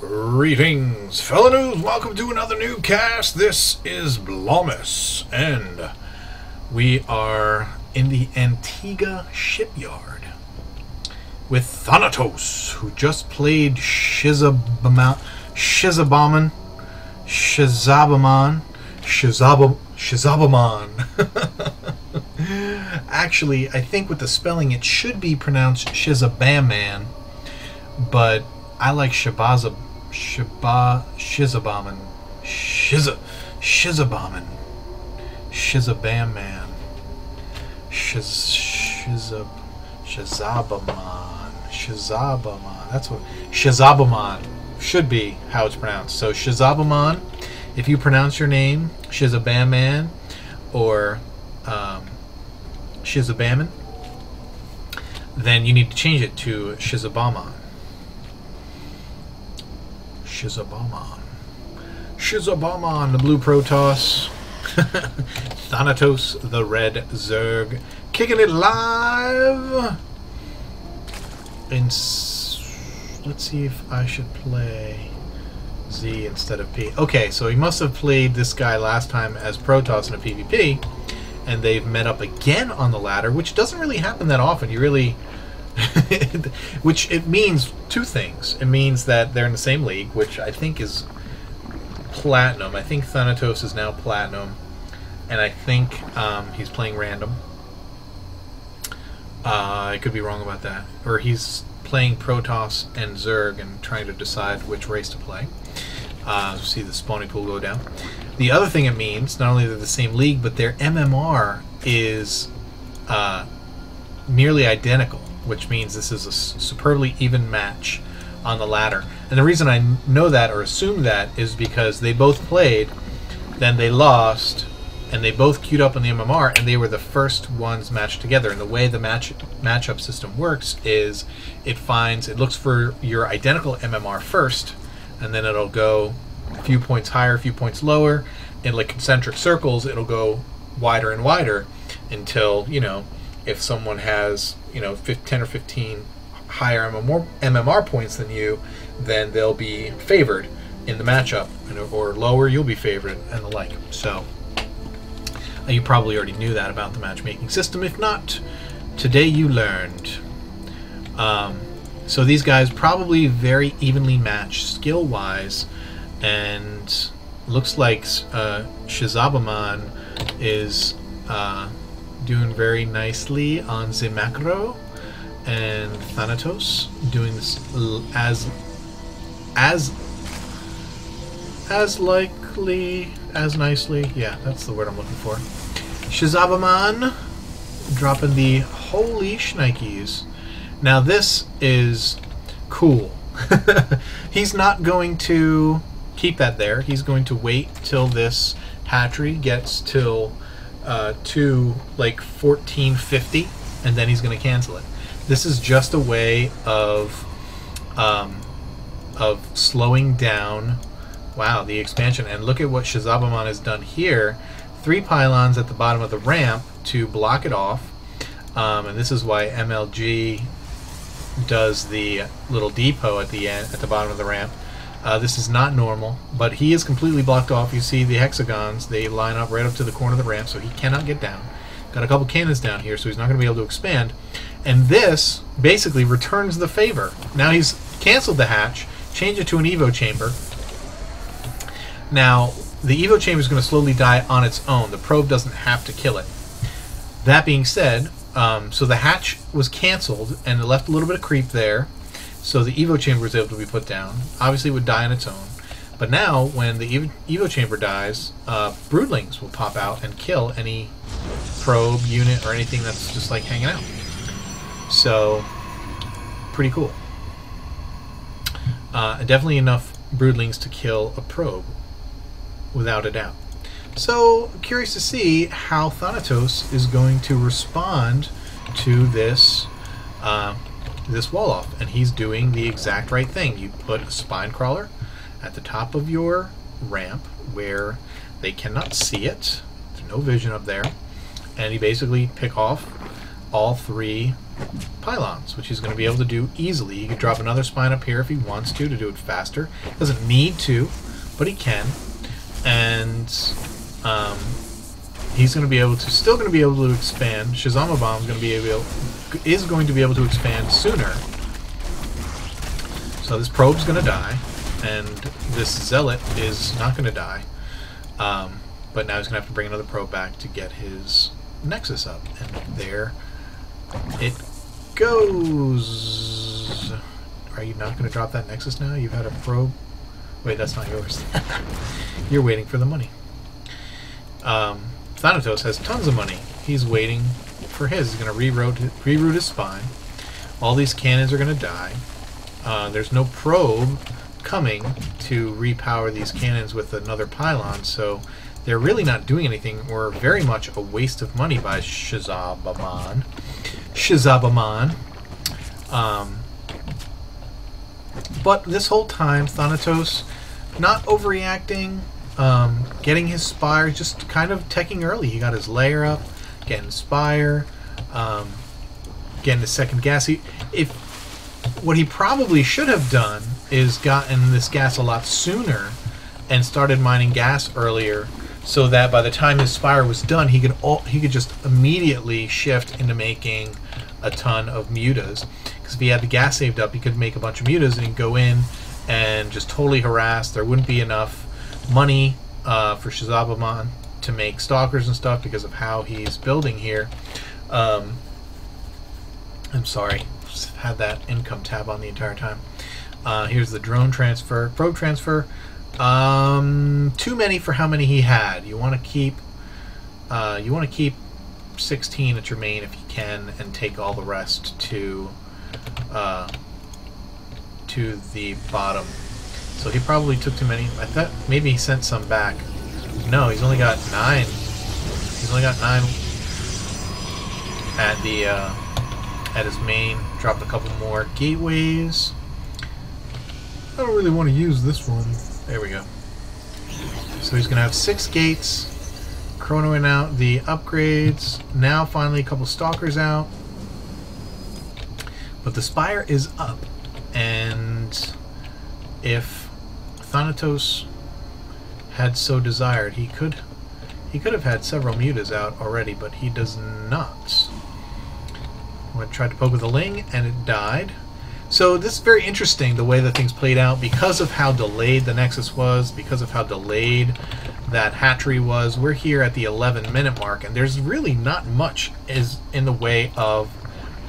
Greetings, fellow noobs. Welcome to another NuubCast. This is Blomus, and we are in the Antigua shipyard with Thanatos, who just played Shizabaman. Actually, I think with the spelling it should be pronounced Shizabaman, but I like Shizabaman. Shizabaman. Shizabaman. Shizabaman. That's what Shizabaman should be how it's pronounced. So Shizabaman, if you pronounce your name Shizabaman or Shizabaman, then you need to change it to Shizabaman. Shizabaman, the blue Protoss. Thanatos, the red Zerg. Kicking it live! And let's see if I should play Z instead of P. Okay, so he must have played this guy last time as Protoss in a PvP, and they've met up again on the ladder, which doesn't really happen that often. You really... which it means two things. It means that they're in the same league, which I think is Platinum. I think Thanatos is now Platinum, and I think he's playing random. I could be wrong about that. Or he's playing Protoss and Zerg and trying to decide which race to play. See the spawning pool go down. The other thing it means, not only they're the same league, but their MMR is nearly identical, which means this is a superbly even match on the ladder. And the reason I know that or assume that is because they both played, then they lost, and they both queued up on the MMR, and they were the first ones matched together. And the way the matchup system works is it looks for your identical MMR first, and then it'll go a few points higher, a few points lower. In like concentric circles, it'll go wider and wider until, you know, if someone has, you know, 10 or 15 higher MMR points than you, then they'll be favored in the matchup, or lower, you'll be favored, and the like. So you probably already knew that about the matchmaking system. If not, today you learned. So these guys probably very evenly matched skill-wise, and looks like Shizabaman is doing very nicely on the macro, and Thanatos doing this as nicely. Yeah, that's the word I'm looking for. Shizabaman dropping the holy shnikes. Now this is cool. He's not going to keep that there. He's going to wait till this hatchery gets till to like 1450, and then he's going to cancel it. This is just a way of slowing down, wow, the expansion. And look at what Shizabaman has done here. 3 pylons at the bottom of the ramp to block it off, and this is why MLG does the little depot at the end, at the bottom of the ramp. This is not normal, but he is completely blocked off. You see the hexagons, they line up right up to the corner of the ramp, so he cannot get down. Got a couple cannons down here, so he's not going to be able to expand. And this basically returns the favor. Now he's canceled the hatch, changed it to an Evo chamber. Now, the Evo chamber is going to slowly die on its own. The probe doesn't have to kill it. That being said, so the hatch was canceled, and it left a little bit of creep there. So the Evo chamber is able to be put down. Obviously it would die on its own. But now, when the Evo chamber dies, broodlings will pop out and kill any probe, unit, or anything that's just like hanging out. So, pretty cool. Definitely enough broodlings to kill a probe, without a doubt. So, I'm curious to see how Thanatos is going to respond to this this wall off, and he's doing the exact right thing. You put a spine crawler at the top of your ramp where they cannot see it. There's no vision up there, and you basically pick off all 3 pylons, which he's going to be able to do easily. He could drop another spine up here if he wants to do it faster. Doesn't need to, but he can. And he's going to be able to, still going to be able to expand. Shazama Bomb is going to be able to expand sooner. So this probe's going to die, and this zealot is not going to die. But now he's going to have to bring another probe back to get his nexus up, and there it goes. Are you not going to drop that nexus now? You've had a probe. Wait, that's not yours. You're waiting for the money. Thanatos has tons of money. He's waiting for his. He's going to reroute his spine. All these cannons are going to die. There's no probe coming to repower these cannons with another pylon, so they're really not doing anything, or very much a waste of money by Shazabaman. But this whole time, Thanatos not overreacting, getting his spire, just kind of teching early. He got his layer up, getting spire, getting his second gas. What he probably should have done is gotten this gas a lot sooner and started mining gas earlier, so that by the time his spire was done, he could just immediately shift into making a ton of mutas. Because if he had the gas saved up, he could make a bunch of mutas and he'd go in and just totally harass. There wouldn't be enough money for Shazabaman to make stalkers and stuff because of how he's building here. I'm sorry, just had that income tab on the entire time. Here's the drone transfer, probe transfer. Too many for how many he had. You want to keep 16 at your main if you can, and take all the rest to the bottom. So he probably took too many. I thought maybe he sent some back. No, he's only got 9. He's only got 9 at the at his main. Dropped a couple more gateways. I don't really want to use this one. There we go. So he's going to have 6 gates, chronoing out the upgrades. Now finally a couple stalkers out. But the spire is up, and if Thanatos had so desired, he could have had several mutas out already, but he does not. I tried to poke with a ling, and it died. So this is very interesting, the way that things played out, because of how delayed the Nexus was, because of how delayed that hatchery was. We're here at the 11-minute mark, and there's really not much in the way of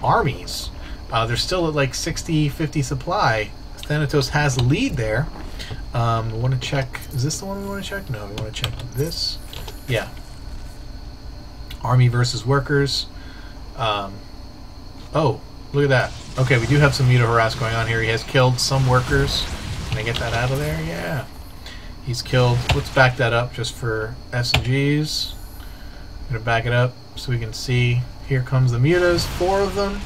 armies. They're still at like 60, 50 supply. Thanatos has the lead there. We want to check, is this the one we want to check? No, we want to check this. Yeah. Army versus workers. Oh, look at that. Okay, we do have some muta harass going on here. He has killed some workers. Can I get that out of there? Yeah. He's killed. Let's back that up just for S&Gs. I'm going to back it up so we can see. Here comes the mutas, 4 of them.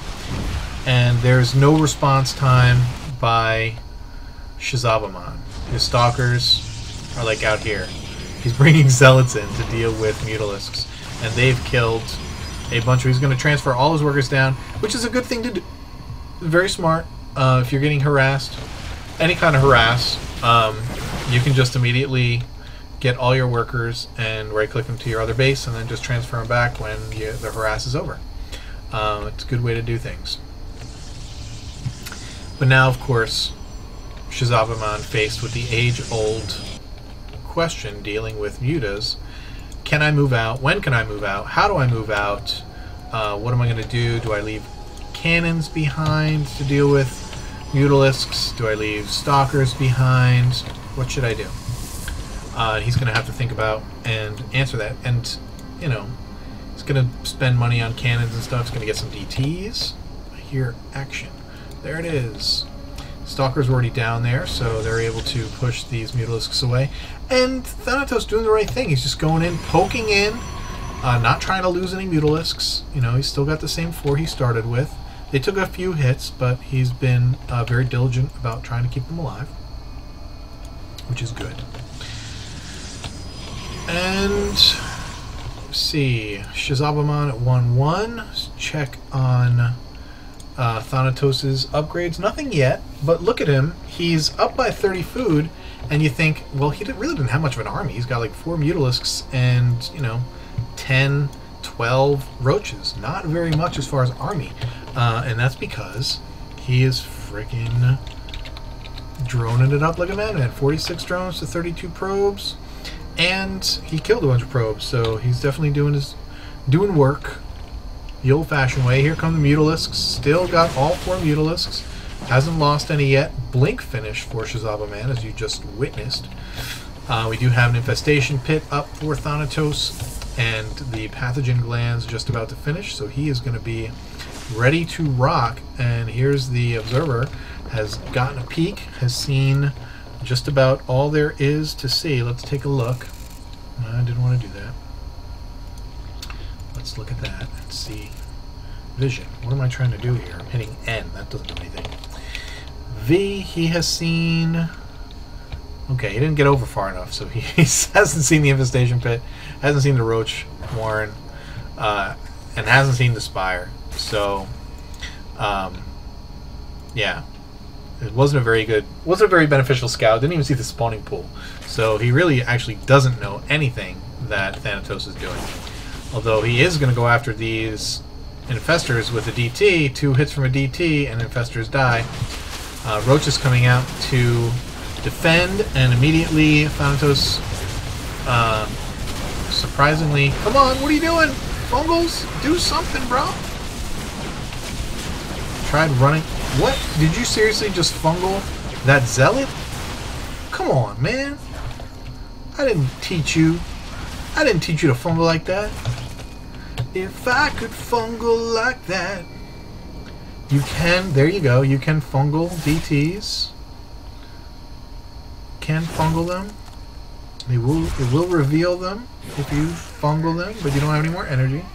And there's no response time by Shazabaman. His stalkers are like out here. He's bringing zealots in to deal with mutalisks. And they've killed a bunch of... He's going to transfer all his workers down, which is a good thing to do. Very smart. If you're getting harassed, any kind of harass, you can just immediately get all your workers and right-click them to your other base and then just transfer them back when the harass is over. It's a good way to do things. But now, of course, Shazabaman faced with the age-old question dealing with mutas. Can I move out? When can I move out? How do I move out? What am I going to do? Do I leave cannons behind to deal with mutalisks? Do I leave stalkers behind? What should I do? He's going to have to think about and answer that. And, you know, he's going to spend money on cannons and stuff. He's going to get some DTs. I hear action. There it is. Stalker's already down there, so they're able to push these mutalisks away. And Thanatos doing the right thing. He's just going in, poking in, not trying to lose any mutalisks. You know, he's still got the same 4 he started with. They took a few hits, but he's been very diligent about trying to keep them alive, which is good. And let's see, Shazabaman at 1-1. Let's check on Thanatos' upgrades. Nothing yet, but look at him. He's up by 30 food, and you think, well, he really didn't have much of an army. He's got like 4 Mutalisks and, you know, 10, 12 roaches. Not very much as far as army. And that's because he is freaking droning it up like a madman. 46 drones to 32 probes, and he killed a bunch of probes, so he's definitely doing work the old-fashioned way. Here come the Mutalisks. Still got all 4 Mutalisks. Hasn't lost any yet. Blink finish for Shazabaman, as you just witnessed. We do have an infestation pit up for Thanatos, and the pathogen glands just about to finish, so he is going to be ready to rock. And here's the observer, has gotten a peek, has seen just about all there is to see. Let's take a look. I didn't want to do that. Let's look at that and see. Vision. What am I trying to do here? I'm hitting N. That doesn't do anything. V, he has seen... Okay, he didn't get over far enough, so he hasn't seen the infestation pit, hasn't seen the roach warren, and hasn't seen the spire. So, yeah, it wasn't a very beneficial scout. Didn't even see the spawning pool. So he really actually doesn't know anything that Thanatos is doing. Although he is going to go after these infestors with a DT. 2 hits from a DT, and infestors die. Roach is coming out to defend, and immediately Thanatos, surprisingly, come on, what are you doing? Fungals, do something, bro. Tried running. What? Did you seriously just fungal that zealot? Come on, man. I didn't teach you to fungal like that. If I could fungal like that. You can, there you go, you can fungal DTs. Can fungal them. It will reveal them if you fungal them, but you don't have any more energy.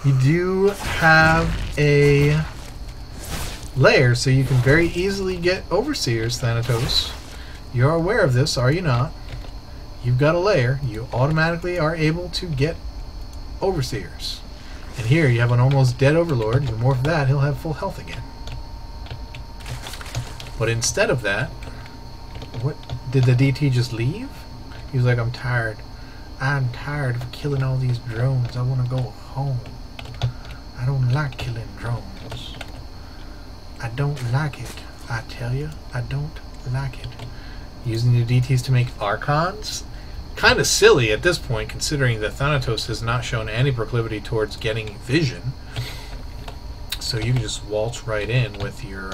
You do have a lair, so you can very easily get Overseers, Thanatos. You're aware of this, are you not? You've got a lair. You automatically are able to get Overseers. And here you have an almost dead Overlord. You morph that, he'll have full health again. But instead of that, what did the DT just leave? He was like, I'm tired. I'm tired of killing all these drones. I want to go home. I don't like killing drones. I don't like it. I tell you, I don't like it. Using the DTs to make Archons? Kind of silly at this point, considering that Thanatos has not shown any proclivity towards getting vision. So you can just waltz right in with your...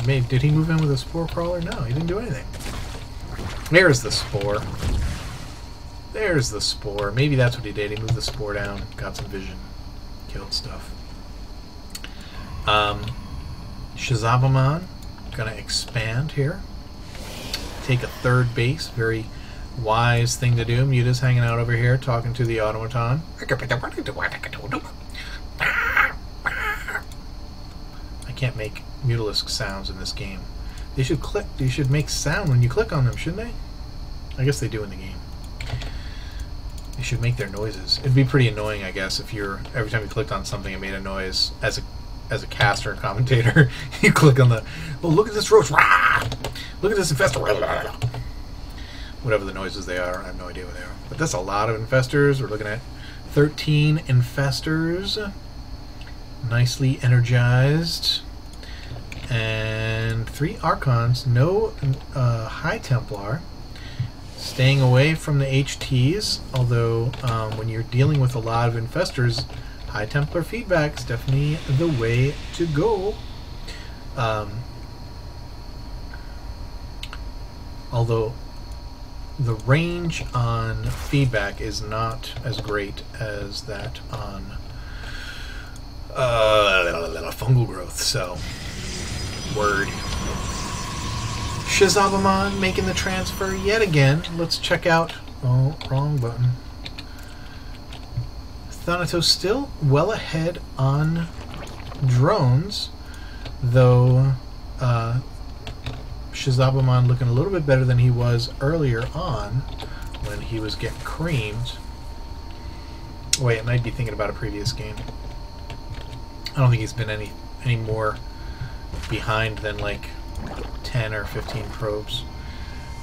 maybe, did he move in with a Spore Crawler? No, he didn't do anything. There's the Spore. There's the Spore. Maybe that's what he did. He moved the Spore down, got some vision, killed stuff. Shazabaman, gonna expand here. Take a 3rd base. Very wise thing to do. Muta's hanging out over here talking to the automaton. I can't make Mutalisk sounds in this game. They should click. They should make sound when you click on them, shouldn't they? I guess they do in the game. They should make their noises. It'd be pretty annoying, I guess, if you're every time you clicked on something it made a noise as a caster or commentator. You click on the, oh, look at this roach. Rah! Look at this infestor. Whatever the noises they are, I have no idea what they are. But that's a lot of infestors. We're looking at 13 infestors. Nicely energized. And 3 Archons. No High Templar. Staying away from the HTs. Although, when you're dealing with a lot of infestors, High Templar feedback is definitely the way to go. Although the range on feedback is not as great as that on fungal growth, so word. Shazabaman making the transfer yet again. Let's check out, oh, wrong button. Thanatos still well ahead on drones, though Shazabaman looking a little bit better than he was earlier on when he was getting creamed. Wait, I might be thinking about a previous game. I don't think he's been any more behind than like 10 or 15 probes.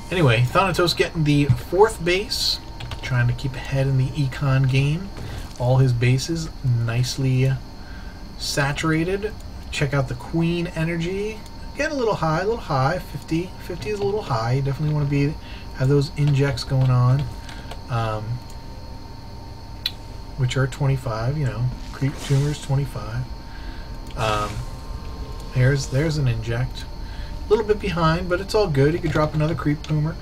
Anyway, Thanatos getting the 4th base, trying to keep ahead in the econ game. All his bases nicely saturated. Check out the Queen energy. Getting a little high, 50. 50 is a little high. You definitely want to have those injects going on, which are 25, you know, creep tumors 25. There's an inject. A little bit behind, but it's all good. You could drop another creep tumor.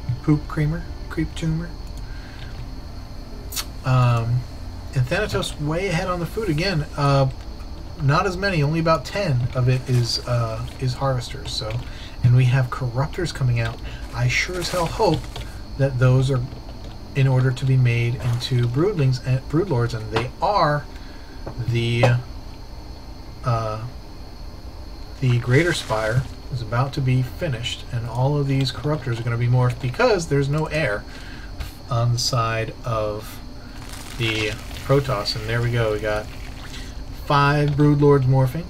And Thanatos way ahead on the food again. Not as many, only about 10 of it is harvesters. So, and we have corruptors coming out. I sure as hell hope that those are in order to be made into broodlings and broodlords, and they are. The Greater Spire is about to be finished, and all of these corruptors are going to be morphed because there's no air on the side of the Protoss. And there we go. We got 5 broodlords morphing.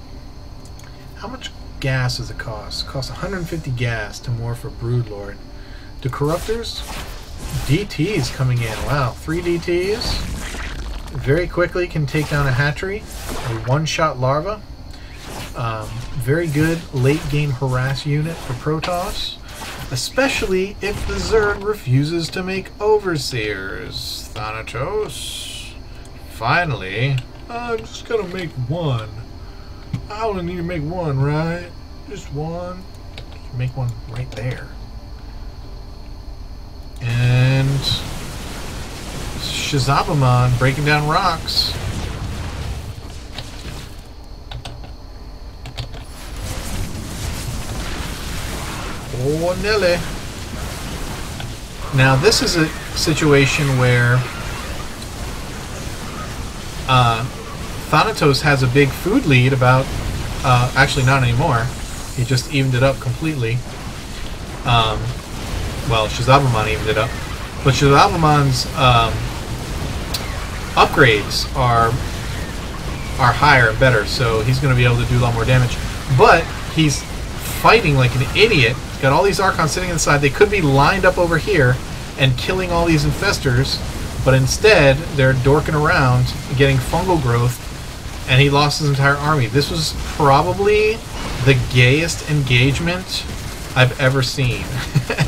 How much gas does it cost? It costs 150 gas to morph a broodlord. Do corruptors? DTs coming in. Wow, 3 DTs. Very quickly can take down a hatchery. A one-shot larva. Very good late-game harass unit for Protoss. Especially if the Zerg refuses to make overseers. Thanatos. Finally. I'm just gonna make one. I only need to make one, right? Just one. Just make one right there. And Shazabaman breaking down rocks. Oh, Nelly. Now this is a situation where Thanatos has a big food lead about, actually not anymore. He just evened it up completely. Well, Shazabaman evened it up. But Shazabaman's upgrades are higher and better, so he's going to be able to do a lot more damage. But he's fighting like an idiot. He's got all these Archons sitting inside. They could be lined up over here and killing all these infestors, but instead they're dorking around getting fungal growth, and he lost his entire army. This was probably the gayest engagement I've ever seen.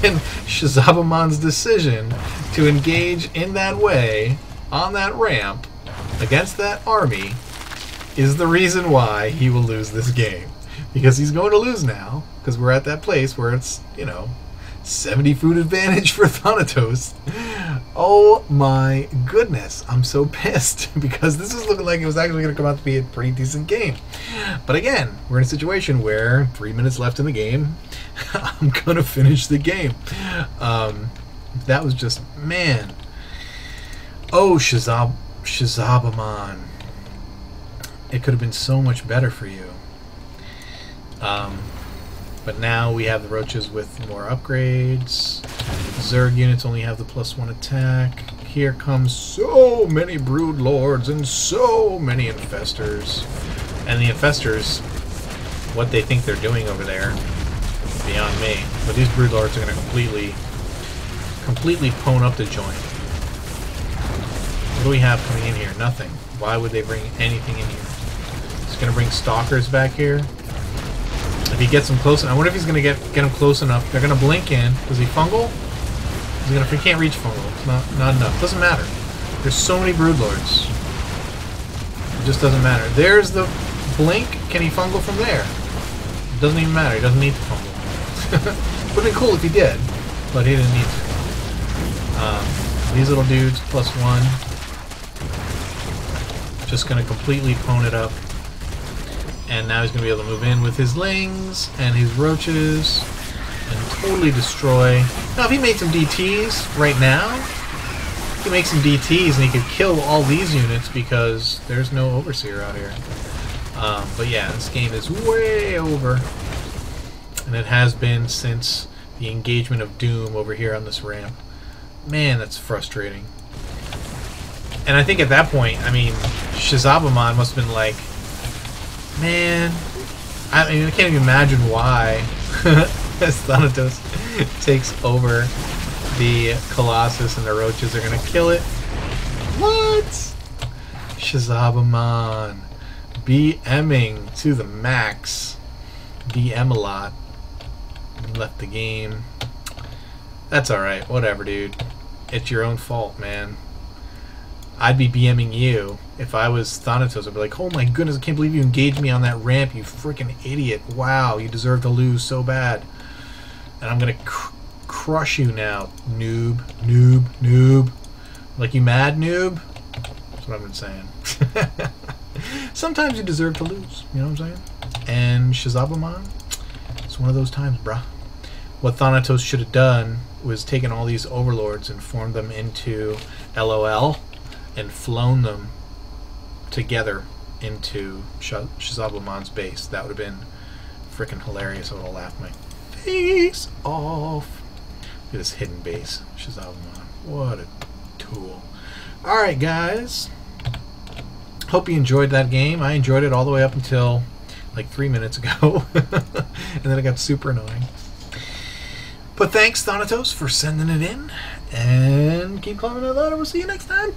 And Shazabaman's decision to engage in that way on that ramp against that army is the reason why he will lose this game. Because he's going to lose now, because we're at that place where it's, you know, 70 food advantage for Thanatos. Oh my goodness, I'm so pissed, because this is looking like it was actually going to come out to be a pretty decent game. But again, we're in a situation where 3 minutes left in the game. I'm going to finish the game. That was just, man. Oh, Shazabaman. It could have been so much better for you. But now we have the roaches with more upgrades. Zerg units only have the +1 attack. Here comes so many brood lords and so many infestors. And the infestors, what they think they're doing over there, beyond me. But these brood lords are going to completely pwn up the joint. What do we have coming in here? Nothing. Why would they bring anything in here? He's going to bring stalkers back here. If he gets them close, I wonder if he's going to get them close enough. They're going to blink in. Does he fungal? He can't reach fungal. It's not enough. Doesn't matter. There's so many broodlords. It just doesn't matter. There's the blink. Can he fungal from there? It doesn't even matter. He doesn't need to fungal. Would have been cool if he did, but he didn't need to. These little dudes +1. Just going to completely pwn it up. And now he's going to be able to move in with his lings and his roaches and totally destroy. Now, if he made some DTs right now, he makes some DTs and he could kill all these units because there's no Overseer out here. But yeah, this game is way over. And it has been since the engagement of Doom over here on this ramp. Man, that's frustrating. And I think at that point, I mean, Shazabaman must have been like, Man, I mean, I can't even imagine why as Thanatos takes over the Colossus and the roaches are gonna kill it. What? Shazabamon BMing to the max. BM a lot. Left the game. That's alright, whatever, dude. It's your own fault, man. I'd be BMing you if I was Thanatos. I'd be like, oh my goodness, I can't believe you engaged me on that ramp, you freaking idiot. Wow, you deserve to lose so bad. And I'm gonna crush you now, noob, noob, noob. Like, you mad, noob? That's what I've been saying. Sometimes you deserve to lose, you know what I'm saying? And Shazabamon, it's one of those times, bruh. What Thanatos should have done was taken all these overlords and formed them into LOL and flown them together into Shazabamon's base. That would have been freaking hilarious. I would have laughed my face off. Look at this hidden base. Shazabamon. What a tool. Alright, guys. Hope you enjoyed that game. I enjoyed it all the way up until like 3 minutes ago. And then it got super annoying. But thanks, Thanatos, for sending it in. And keep climbing that ladder. We'll see you next time.